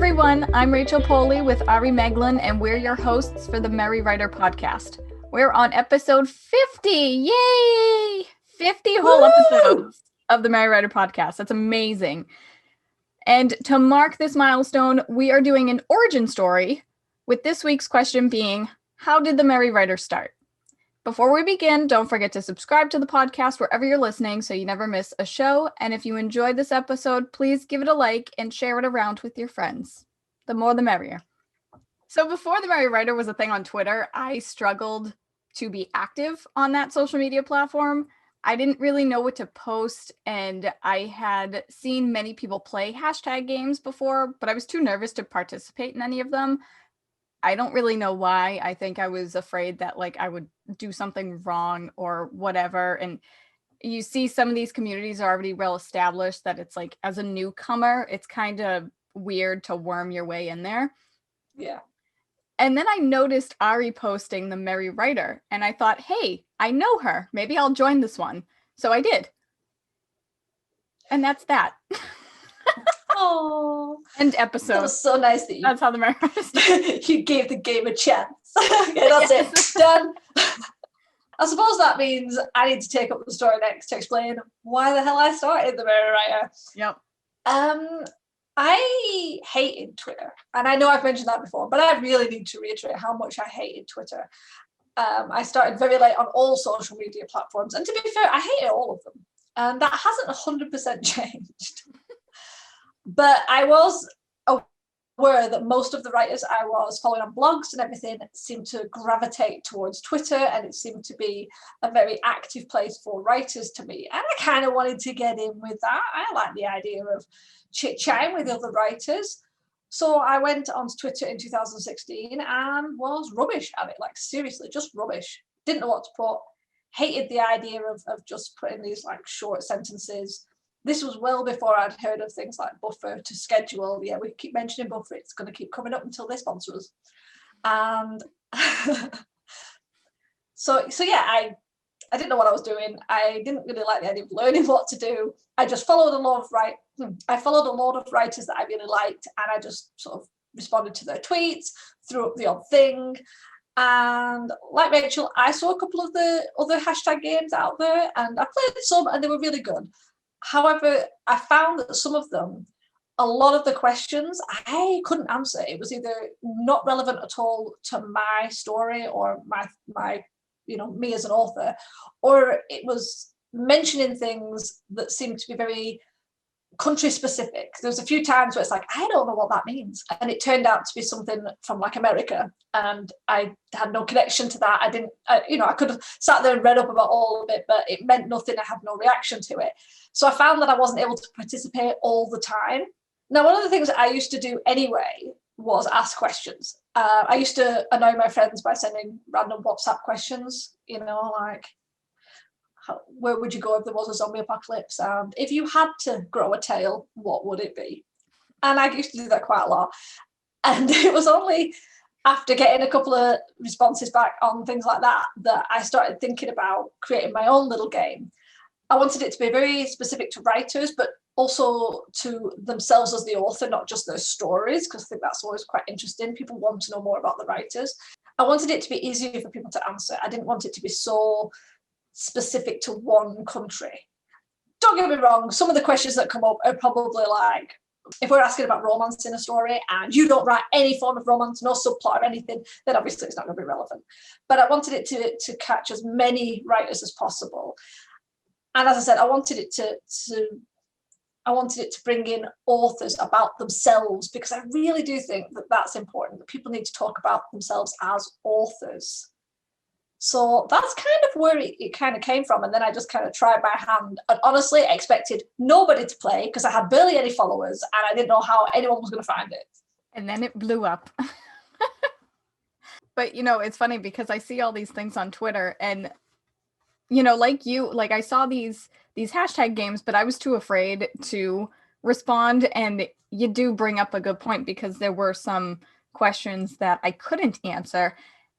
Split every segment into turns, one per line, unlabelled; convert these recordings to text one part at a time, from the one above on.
everyone, I'm Rachel Poli with Ari Meghlen, and we're your hosts for the MerryWriter podcast. We're on episode 50. Yay! 50 whole episodes of the MerryWriter podcast. That's amazing. And to mark this milestone, we are doing an origin story, with this week's question being, how did the MerryWriter start? Before we begin, don't forget to subscribe to the podcast wherever you're listening so you never miss a show. And if you enjoyed this episode, please give it a like and share it around with your friends. The more the merrier. So before the MerryWriter was a thing on Twitter, I struggled to be active on that social media platform. I didn't really know what to post, and I had seen many people play hashtag games before, but I was too nervous to participate in any of them. I don't really know why. I think I was afraid that I would do something wrong or whatever. And you see some of these communities are already well established that it's as a newcomer, it's kind of weird to worm your way in there.
Yeah.
And then I noticed Ari posting the MerryWriter, and I thought, hey, I know her. Maybe I'll join this one. So I did. And that's that.
Oh,
end episode.
That was so nice that
that's how the MerryWriter started.
You gave the game a chance. Okay, that's it. Done. I suppose that means I need to take up the story next to explain why the hell I started the MerryWriter.
Yep.
I hated Twitter, and I know I've mentioned that before, but I really need to reiterate how much I hated Twitter. I started very late on all social media platforms, and to be fair, I hated all of them, and that hasn't 100% changed. But I was aware that most of the writers I was following on blogs and everything seemed to gravitate towards Twitter, and it seemed to be a very active place for writers to meet. And I kind of wanted to get in with that. I like the idea of chit-chatting with other writers. So I went onto Twitter in 2016 and was rubbish at it, seriously, just rubbish. Didn't know what to put, hated the idea of just putting these short sentences. This was well before I'd heard of things like Buffer to schedule. Yeah, we keep mentioning Buffer. It's going to keep coming up until they sponsor us. And so yeah, I didn't know what I was doing. I didn't really like the idea of learning what to do. I just followed a lot of writers that I really liked, and I just sort of responded to their tweets, threw up the odd thing. And like Rachel, I saw a couple of the other hashtag games out there, and I played some, and they were really good. However, I found that some of them, a lot of the questions I couldn't answer. It was either not relevant at all to my story or my me as an author, or it was mentioning things that seemed to be very country specific. There was a few times where it's I don't know what that means, and it turned out to be something from America, and I had no connection to that. I could have sat there and read up about all of it, but it meant nothing. I had no reaction to it. So I found that I wasn't able to participate all the time. Now, one of the things that I used to do anyway was ask questions. I used to annoy my friends by sending random WhatsApp questions, where would you go if there was a zombie apocalypse? And if you had to grow a tail, what would it be? And I used to do that quite a lot. And it was only after getting a couple of responses back on things like that that I started thinking about creating my own little game. I wanted it to be very specific to writers, but also to themselves as the author, not just their stories, because I think that's always quite interesting. People want to know more about the writers. I wanted it to be easier for people to answer. I didn't want it to be so specific to one country. Don't get me wrong, some of the questions that come up are probably if we're asking about romance in a story and you don't write any form of romance, no subplot or anything, then obviously it's not going to be relevant. But I wanted it to catch as many writers as possible. And as I said, I wanted it to bring in authors about themselves, because I really do think that that's important, that people need to talk about themselves as authors. So that's kind of where it kind of came from. And then I just kind of tried my hand, and honestly expected nobody to play because I had barely any followers and I didn't know how anyone was going to find it.
And then it blew up. But, it's funny because I see all these things on Twitter, and I saw these hashtag games, but I was too afraid to respond. And you do bring up a good point, because there were some questions that I couldn't answer.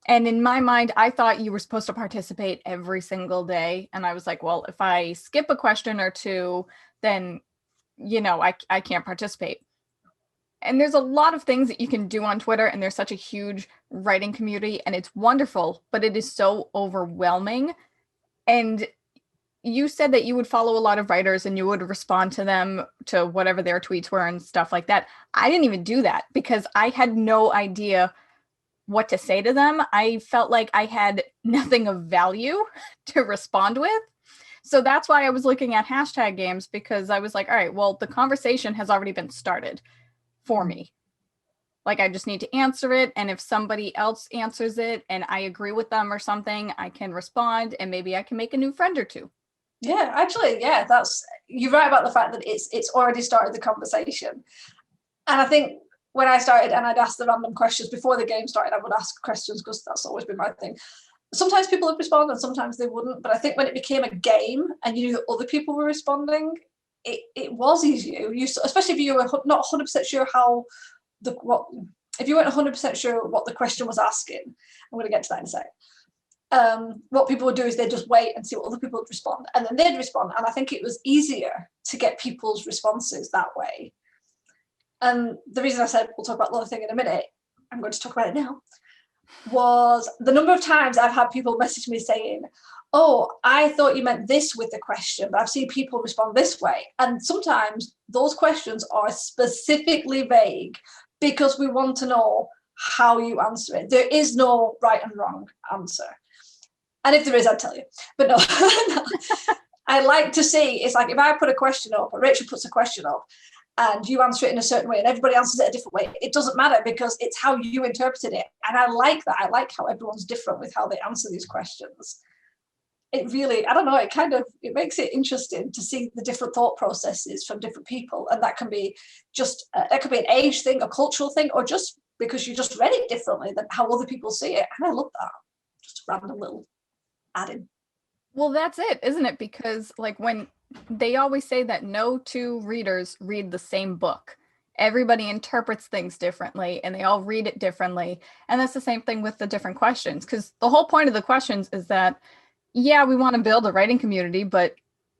And in my mind, I thought you were supposed to participate every single day. And I was like, well, if I skip a question or two, then, I can't participate. And there's a lot of things that you can do on Twitter, and there's such a huge writing community, and it's wonderful, but it is so overwhelming. And you said that you would follow a lot of writers and you would respond to them, to whatever their tweets were and stuff like that. I didn't even do that because I had no idea what to say to them. I felt like I had nothing of value to respond with. So that's why I was looking at hashtag games, because I was like, all right, well, the conversation has already been started for me. Like, I just need to answer it. And if somebody else answers it and I agree with them or something, I can respond and maybe I can make a new friend or two.
Yeah, actually, yeah, you're right about the fact that it's already started the conversation. And I think when I started and I'd ask the random questions before the game started, I would ask questions because that's always been my thing. Sometimes people would respond and sometimes they wouldn't. But I think when it became a game and you knew that other people were responding, it was easier. Especially if you were not 100% sure if you weren't 100% sure what the question was asking. I'm going to get to that in a sec. What people would do is they'd just wait and see what other people would respond, and then they'd respond. And I think it was easier to get people's responses that way. And the reason I said we'll talk about the other thing in a minute, I'm going to talk about it now, was the number of times I've had people message me saying, oh, I thought you meant this with the question, but I've seen people respond this way. And sometimes those questions are specifically vague because we want to know how you answer it. There is no right and wrong answer. And if there is, I'd tell you. But no, no. I like to see, it's like if I put a question up, or Rachel puts a question up, and you answer it in a certain way, and everybody answers it a different way, it doesn't matter because it's how you interpreted it. And I like that. I like how everyone's different with how they answer these questions. It really, I don't know, it makes it interesting to see the different thought processes from different people. And that can be that could be an age thing, a cultural thing, or just because you just read it differently than how other people see it. And I love that. Just a random little add-in.
Well, that's it, isn't it? Because like when they always say that no two readers read the same book. Everybody interprets things differently and they all read it differently. And that's the same thing with the different questions, because the whole point of the questions is that, yeah, we want to build a writing community,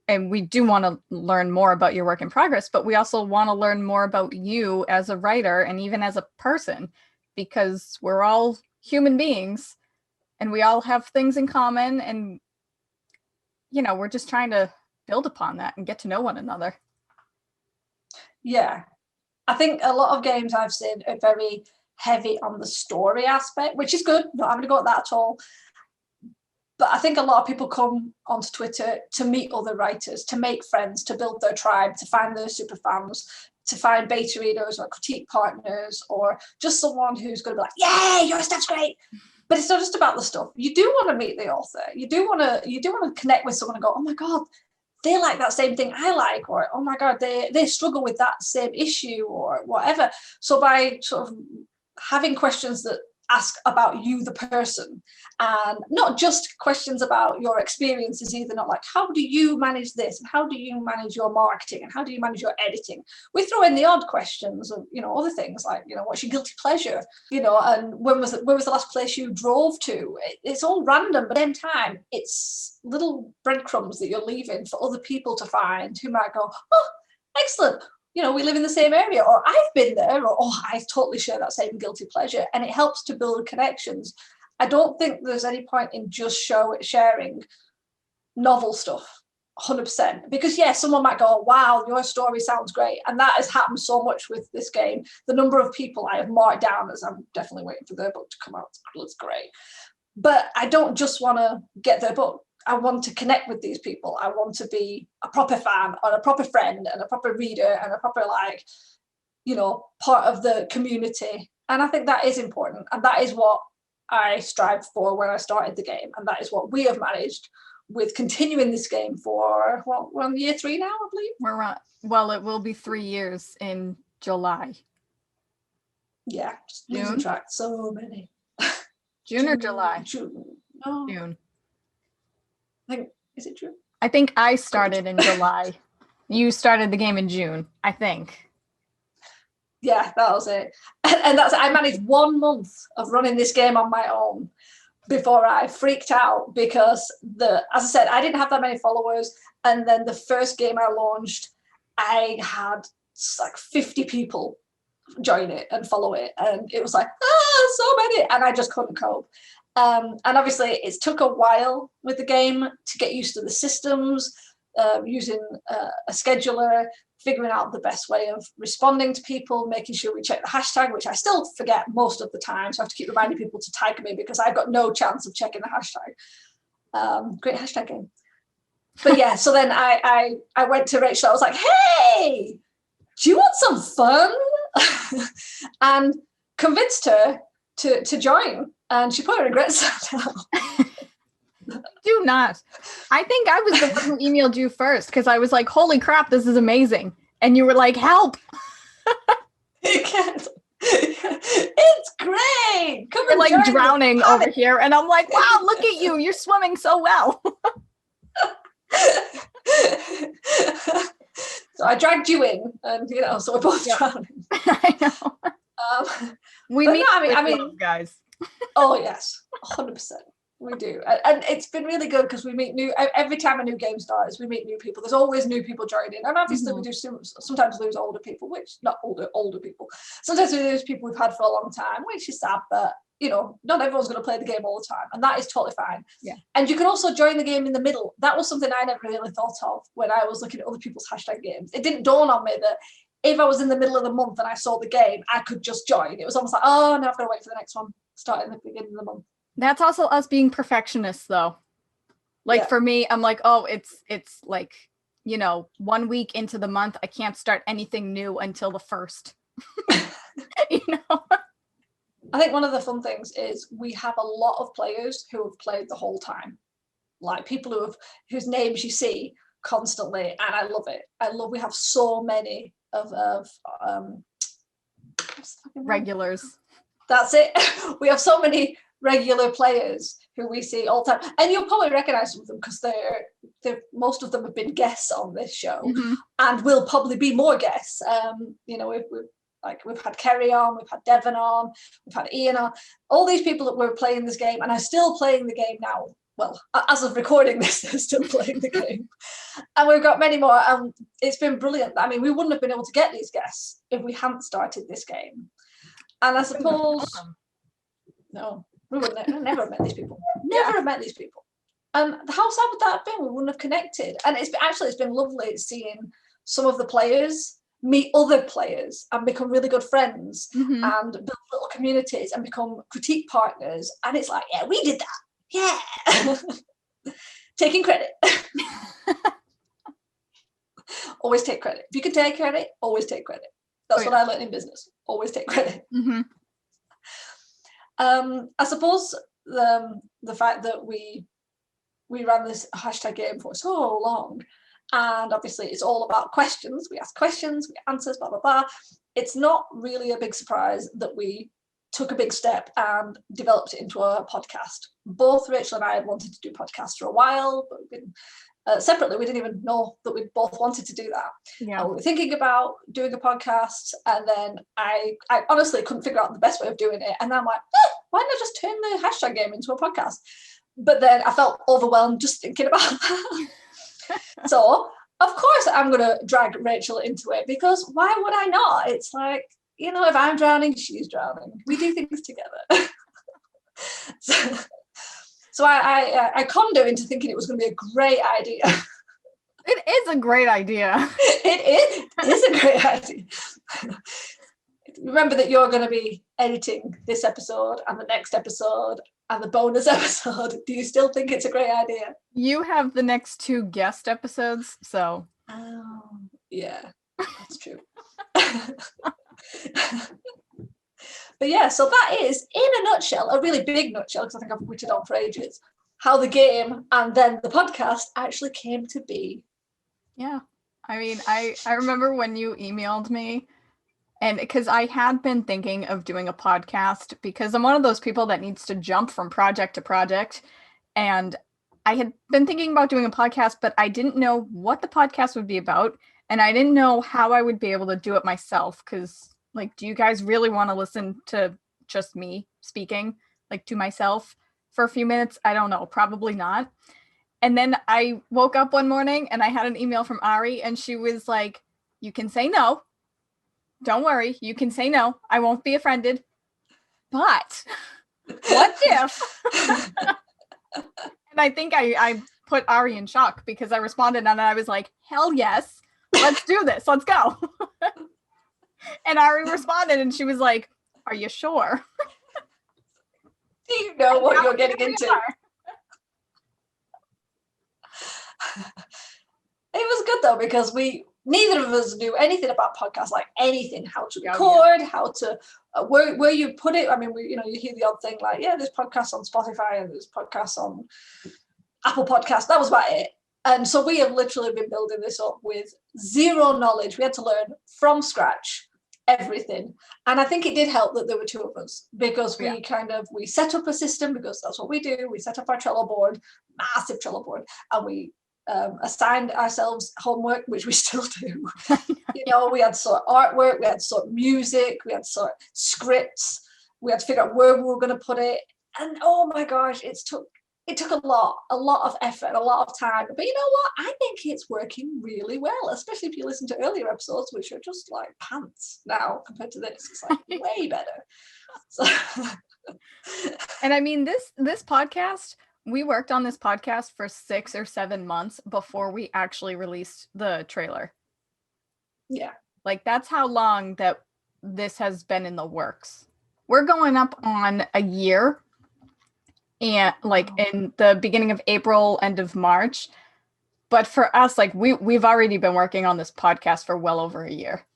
and we do want to learn more about your work in progress, but we also want to learn more about you as a writer and even as a person, because we're all human beings and we all have things in common. And, we're just trying to build upon that and get to know one another.
Yeah. I think a lot of games I've seen are very heavy on the story aspect, which is good. Not having to go at that at all. But I think a lot of people come onto Twitter to meet other writers, to make friends, to build their tribe, to find their super fans, to find beta readers or critique partners, or just someone who's going to be like, yeah, your stuff's great. But it's not just about the stuff. You do want to meet the author. You do want to connect with someone and go, oh my God, they like that same thing I like, or oh my God, they struggle with that same issue or whatever. So by sort of having questions that ask about you, the person, and not just questions about your experiences either, not like, how do you manage this? And how do you manage your marketing? And how do you manage your editing? We throw in the odd questions of, other things like, what's your guilty pleasure? And when was the last place you drove to? It's all random, but at the same time, it's little breadcrumbs that you're leaving for other people to find who might go, oh, excellent. We live in the same area, or I've been there, or I totally share that same guilty pleasure. And it helps to build connections. I don't think there's any point in just sharing novel stuff 100%. Because, someone might go, wow, your story sounds great. And that has happened so much with this game. The number of people I have marked down as I'm definitely waiting for their book to come out. It's great. But I don't just want to get their book. I want to connect with these people. I want to be a proper fan or a proper friend and a proper reader and a proper part of the community. And I think that is important. And that is what I strived for when I started the game. And that is what we have managed with continuing this game for, we're on year 3 now, I believe.
It will be 3 years in July.
Yeah, just losing track. So many.
June or July?
June. Oh.
June.
Is it June?
I think I started in July. You started the game in June, I think.
Yeah, that was it. And I managed 1 month of running this game on my own before I freaked out because as I said, I didn't have that many followers. And then the first game I launched, I had like 50 people join it and follow it. And it was like, so many. And I just couldn't cope. And obviously it took a while with the game to get used to the systems, using a scheduler, figuring out the best way of responding to people, making sure we check the hashtag, which I still forget most of the time. So I have to keep reminding people to tag me because I've got no chance of checking the hashtag. Great hashtag game. But yeah, so then I went to Rachel. I was like, hey, do you want some fun? And convinced her to join. And she probably regrets that now.
Do not. I think I was the one who emailed you first because I was like, holy crap, this is amazing. And you were like, help.
You can't. It's great. Come
You're like drowning over here. And I'm like, wow, look at you. You're swimming so well.
So I dragged you in, and so we're both drowning.
I know. We meet. No, I mean, guys.
Oh yes, 100%. We do, and it's been really good because we meet every time a new game starts, we meet new people. There's always new people joining, and obviously we do sometimes lose older people, which not older people. Sometimes we lose people we've had for a long time, which is sad, but not everyone's going to play the game all the time, and that is totally fine.
Yeah. And
you can also join the game in the middle. That was something I never really thought of when I was looking at other people's hashtag games. It didn't dawn on me that if I was in the middle of the month and I saw the game, I could just join. It was almost like, oh, now I've got to wait for the next one, start in the beginning of the month.
That's also us being perfectionists, though. Like for me, I'm like, oh, it's like, 1 week into the month, I can't start anything new until the 1st.
I think one of the fun things is we have a lot of players who have played the whole time, like people whose names you see constantly, and I love it. We have so many of
regulars.
That's it. We have so many regular players who we see all the time, and you'll probably recognize some of them because they're most of them have been guests on this show, and will probably be more guests. We've had Kerry on, we've had Devon on, we've had Ian on, all these people that were playing this game and are still playing the game now. Well, as of recording this, they're still playing the game. And we've got many more. And it's been brilliant. I mean, we wouldn't have been able to get these guests if we hadn't started this game. And I suppose, no, we would never have met these people. Never have met these people. And how sad would that have been? We wouldn't have connected. And it's been lovely seeing some of the players meet other players and become really good friends and build little communities and become critique partners. And it's like, yeah, we did that. Yeah. Taking credit. Always take credit. If you can take credit, always take credit. That's what I learned in business. Always take credit. I suppose the fact that we ran this hashtag game for so long, and obviously it's all about questions. We ask questions, we answers, blah, blah, blah. It's not really a big surprise that we took a big step and developed it into a podcast. Both Rachel and I had wanted to do podcasts for a while, but we've been separately. We didn't even know that we both wanted to do that. Yeah. We were thinking about doing a podcast, and then I honestly couldn't figure out the best way of doing it. And then I'm like, why don't I just turn the hashtag game into a podcast? But then I felt overwhelmed just thinking about that. So, of course, I'm going to drag Rachel into it, because why would I not? It's like, if I'm drowning, she's drowning. We do things together. So I conned her into thinking it was going to be a great idea.
It is a great idea.
It is a great idea. Remember that you're going to be editing this episode and the next episode and the bonus episode. Do you still think it's a great idea?
You have the next 2 guest episodes, so.
Oh, yeah, that's true. But yeah, so that is, in a nutshell, a really big nutshell, because I think I've witted on for ages, how the game and then the podcast actually came to be.
Yeah. I mean, I remember when you emailed me, and because I had been thinking of doing a podcast, because I'm one of those people that needs to jump from project to project. And I had been thinking about doing a podcast, but I didn't know what the podcast would be about. And I didn't know how I would be able to do it myself, because do you guys really want to listen to just me speaking, to myself for a few minutes? I don't know, probably not. And then I woke up one morning and I had an email from Ari, and she was like, you can say no, don't worry, you can say no. I won't be offended. But what if? And I think I put Ari in shock because I responded and I was like, hell yes, let's do this. Let's go. And Ari responded and she was like, are you sure?
Do you know what you're getting into? It was good though, because neither of us knew anything about podcasts, like anything, how to record, how to where you put it. I mean, you hear the odd thing like, yeah, there's podcasts on Spotify and there's podcasts on Apple Podcasts. That was about it. And so we have literally been building this up with zero knowledge. We had to learn from scratch everything. And I think it did help that there were two of us, because we set up a system, because that's what we do. We set up our Trello board, massive Trello board, and we assigned ourselves homework, which we still do. We had sort of artwork, we had sort of music, we had sort of scripts, we had to figure out where we were going to put it. And oh my gosh, it took a lot of effort, a lot of time. But you know what? I think it's working really well, especially if you listen to earlier episodes, which are just like pants now compared to this. It's like way better. So.
And I mean, this podcast, we worked on this podcast for 6 or 7 months before we actually released the trailer.
Yeah.
Like, that's how long that this has been in the works. We're going up on a year, and like in the beginning of April, end of March. But for us, like we've already been working on this podcast for well over a year.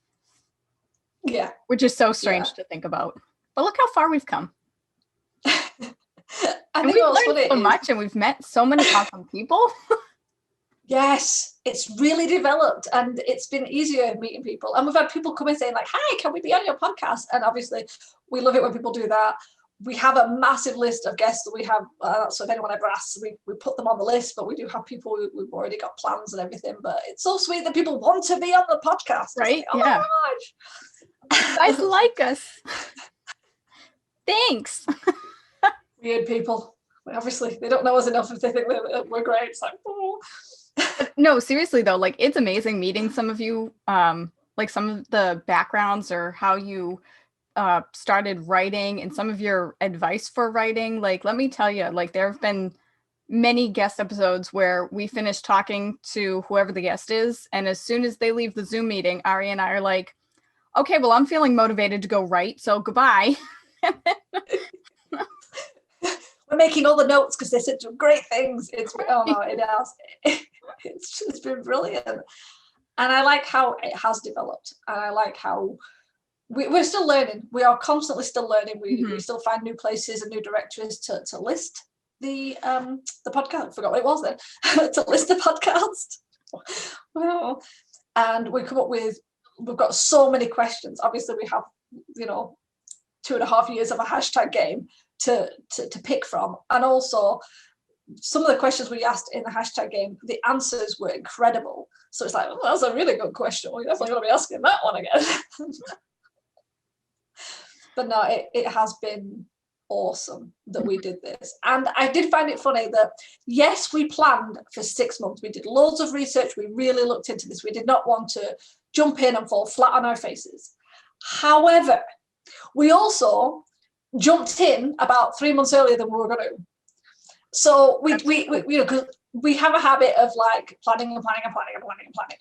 Yeah.
Which is so strange to think about. But look how far we've come. And we've learned so much, and we've met so many awesome people.
Yes, it's really developed, and it's been easier meeting people. And we've had people come in saying like, hi, can we be on your podcast? And obviously we love it when people do that. We have a massive list of guests that we have. So if anyone ever asks, we put them on the list, but we do have people we've already got plans and everything. But it's so sweet that people want to be on the podcast.
Right?
Like, oh my gosh.
You guys like us. Thanks.
Weird people. Obviously, they don't know us enough if they think we're great. It's like, oh.
No, seriously though, like it's amazing meeting some of you, like some of the backgrounds or how you started writing and some of your advice for writing. Like, let me tell you, like there have been many guest episodes where we finish talking to whoever the guest is, and as soon as they leave the Zoom meeting, Ari and I are like, okay, well, I'm feeling motivated to go write, so goodbye.
We're making all the notes because they said some great things. It's been brilliant, and I like how it has developed, and I like how we're still learning. We are constantly still learning. We still find new places and new directories to list the podcast. I forgot what it was then. To list the podcast. Well, and we come up with. We've got so many questions. Obviously, we have 2.5 years of a hashtag game to pick from, and also some of the questions we asked in the hashtag game, the answers were incredible. So it's like, oh, that's a really good question. We're definitely going to be asking that one again. But no, it has been awesome that we did this. And I did find it funny that, yes, we planned for 6 months. We did loads of research. We really looked into this. We did not want to jump in and fall flat on our faces. However, we also jumped in about 3 months earlier than we were going to. So we because we have a habit of like planning,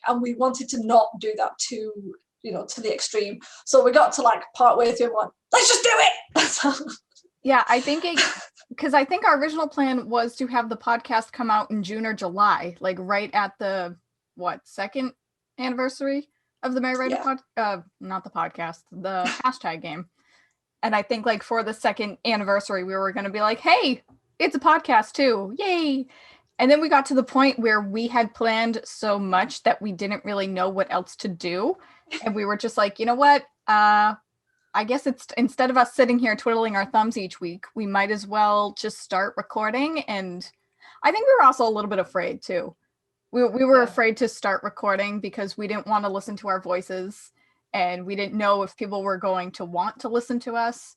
and we wanted to not do that to the extreme. So we got to like partway through and went, let's just do it.
Yeah, I think because I think our original plan was to have the podcast come out in June or July, like right at the second anniversary of the TheMerryWriter not the podcast, the hashtag game. And I think like for the second anniversary, we were going to be like, hey, it's a podcast too. Yay. And then we got to the point where we had planned so much that we didn't really know what else to do. And we were just like, you know what? I guess it's instead of us sitting here twiddling our thumbs each week, we might as well just start recording. And I think we were also a little bit afraid too. We were afraid to start recording because we didn't want to listen to our voices. And we didn't know if people were going to want to listen to us.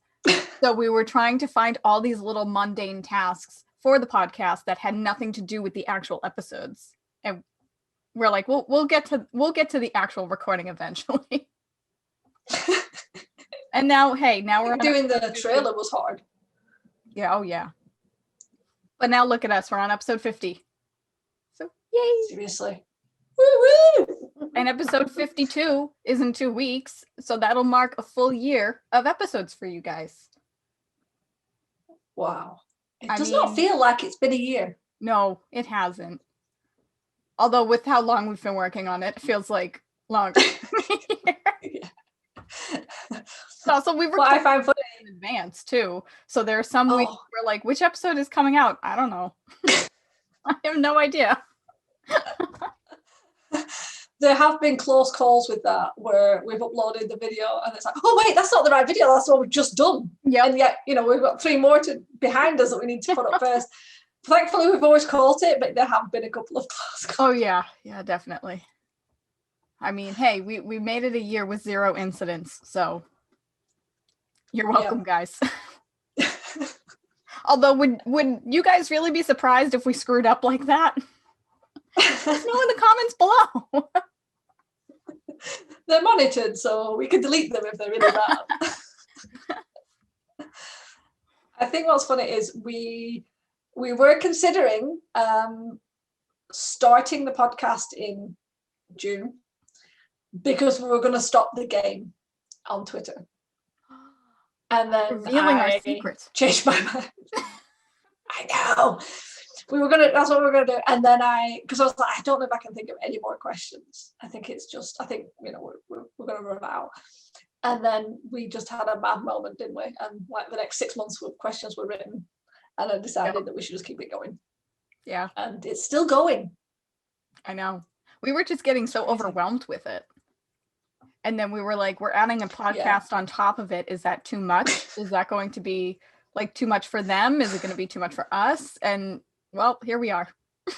So we were trying to find all these little mundane tasks for the podcast that had nothing to do with the actual episodes. And we're like, we'll get to the actual recording eventually. And now, hey, now we're
doing the trailer was hard.
Yeah, oh yeah. But now look at us, we're on episode 50. So yay!
Seriously. Woo-woo!
And episode 52 is in 2 weeks, so that'll mark a full year of episodes for you guys.
Wow. It does not feel like it's been a year.
No, it hasn't. Although with how long we've been working on it, it feels like longer.
Yeah.
Also, we were
I find funny
in advance too. So there are some weeks where like, which episode is coming out? I don't know. I have no idea.
There have been close calls with that where we've uploaded the video and it's like, oh wait, that's not the right video, that's what we've just done.
Yep.
And yet, we've got 3 more behind us that we need to put up first. Thankfully, we've always caught it, but there have been a couple of close calls.
Oh yeah, definitely. I mean, hey, we made it a year with 0 incidents, so you're welcome, guys. Although, would you guys really be surprised if we screwed up like that? Let us know in the comments below.
They're monitored, so we can delete them if they're really bad. I think what's funny is we were considering starting the podcast in June because we were going to stop the game on Twitter. And then
revealing our secrets.
Changed my mind. I know. That's what we were gonna do. And then because I was like, I don't know if I can think of any more questions. I think we're gonna run out. And then we just had a mad moment, didn't we? And like the next 6 months of questions were written, and I decided that we should just keep it going.
Yeah.
And it's still going.
I know. We were just getting so overwhelmed with it. And then we were like, we're adding a podcast on top of it. Is that too much? Is that going to be like too much for them? Is it going to be too much for us? And well, here we are.
I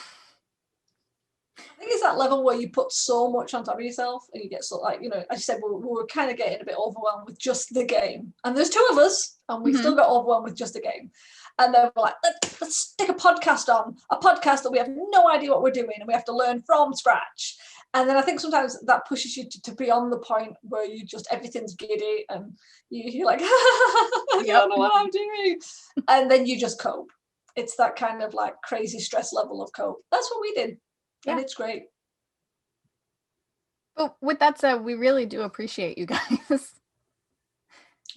think it's that level where you put so much on top of yourself and you get so like, as you said, we were kind of getting a bit overwhelmed with just the game. And there's 2 of us and we still got overwhelmed with just the game. And then we're like, let's stick a podcast on, a podcast that we have no idea what we're doing and we have to learn from scratch. And then I think sometimes that pushes you to beyond the point where you just, everything's giddy and you're like, I don't know what I'm doing. And then you just cope. It's that kind of like crazy stress level of cope. That's what we did. Yeah. And it's great.
But with that said, we really do appreciate you guys.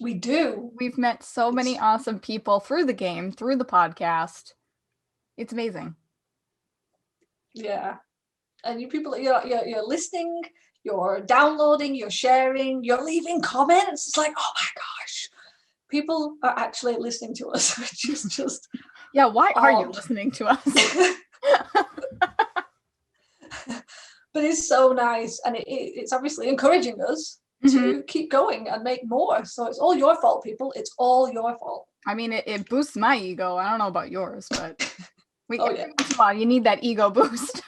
We do.
We've met so many awesome people through the game, through the podcast. It's amazing.
Yeah. And you people, you're listening, you're downloading, you're sharing, you're leaving comments. It's like, oh my gosh, people are actually listening to us, which is just
yeah. Why are you listening to us?
But it's so nice, and it's obviously encouraging us to keep going and make more. So it's all your fault, people. It's all your fault.
I mean, it boosts my ego. I don't know about yours, but every once in a while, you need that ego boost.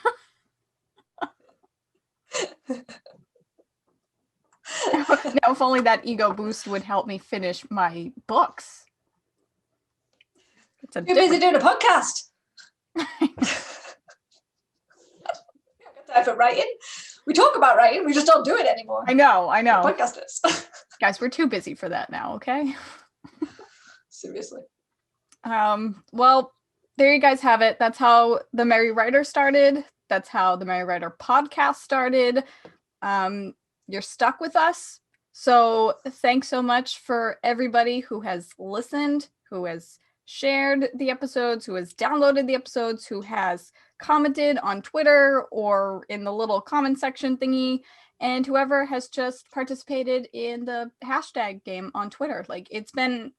Now, if only that ego boost would help me finish my books.
You're busy doing a podcast. Time for writing. We talk about writing, we just don't do it anymore.
I know.
Podcasters.
Guys, we're too busy for that now, okay?
Seriously.
Well, there you guys have it. That's how the Merry Writer started. That's how the Merry Writer podcast started. You're stuck with us. So thanks so much for everybody who has listened, who has shared the episodes, who has downloaded the episodes, who has commented on Twitter or in the little comment section thingy, and whoever has just participated in the hashtag game on Twitter. Like it's been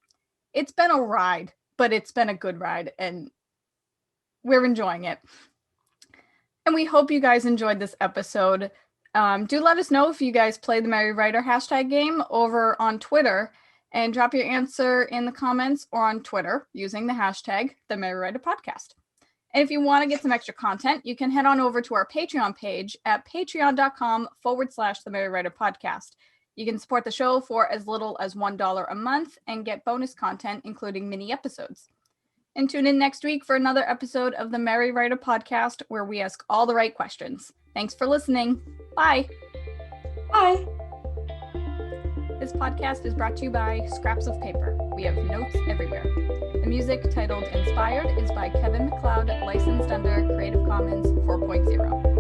a ride, but it's been a good ride and we're enjoying it. And we hope you guys enjoyed this episode. Do let us know if you guys play the Merry Writer hashtag game over on Twitter, and drop your answer in the comments or on Twitter using the hashtag TheMerryWriterPodcast. And if you want to get some extra content, you can head on over to our Patreon page at patreon.com/TheMerryWriterPodcast. You can support the show for as little as $1 a month and get bonus content, including mini episodes. And tune in next week for another episode of the Merry Writer Podcast, where we ask all the right questions. Thanks for listening. Bye.
Bye.
This podcast is brought to you by Scraps of Paper. We have notes everywhere. The music, titled Inspired, is by Kevin MacLeod, licensed under Creative Commons 4.0.